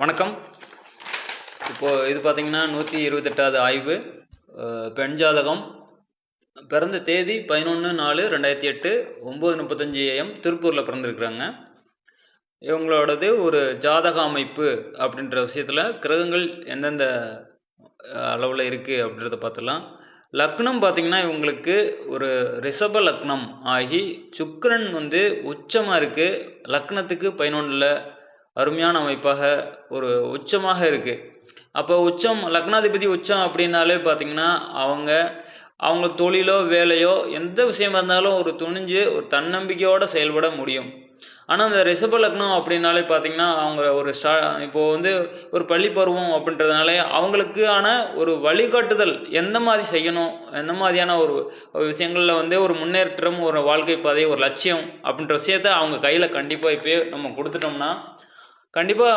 வணக்கம். இது பார்த்தீங்கன்னா 128வது ஆய்வு. பெண் ஜாதகம். பிறந்த தேதி 11/4/2008 9:35 AM திருப்பூரில் பிறந்திருக்கிறாங்க. இவங்களோடது ஒரு ஜாதக அமைப்பு அப்படின்ற விஷயத்தில் கிரகங்கள் எந்தெந்த அளவில் இருக்குது அப்படின்றத பார்த்துலாம். லக்னம் பார்த்தீங்கன்னா இவங்களுக்கு ஒரு ரிஷப லக்னம் ஆகி சுக்கிரன் உச்சமாக இருக்குது. லக்னத்துக்கு 11ல் அருமையான அமைப்பாக ஒரு உச்சமாக இருக்கு. அப்போ உச்சம் லக்னாதிபதி உச்சம் அப்படின்னாலே பார்த்தீங்கன்னா அவங்க தொழிலோ வேலையோ எந்த விஷயமா இருந்தாலும் ஒரு துணிஞ்சு ஒரு தன்னம்பிக்கையோட செயல்பட முடியும். ஆனால் அந்த ரிஷப லக்னம் அப்படின்னாலே பார்த்தீங்கன்னா அவங்க ஒரு இப்போ ஒரு பள்ளி பருவம் அப்படின்றதுனாலே அவங்களுக்கான ஒரு வழிகாட்டுதல் எந்த மாதிரி செய்யணும், எந்த மாதிரியான ஒரு விஷயங்களில் ஒரு முன்னேற்றம், ஒரு வாழ்க்கை பாதை, ஒரு லட்சியம் அப்படின்ற விஷயத்த அவங்க கையில் கண்டிப்பாக இப்போ நம்ம கொடுத்துட்டோம்னா கண்டிப்பாக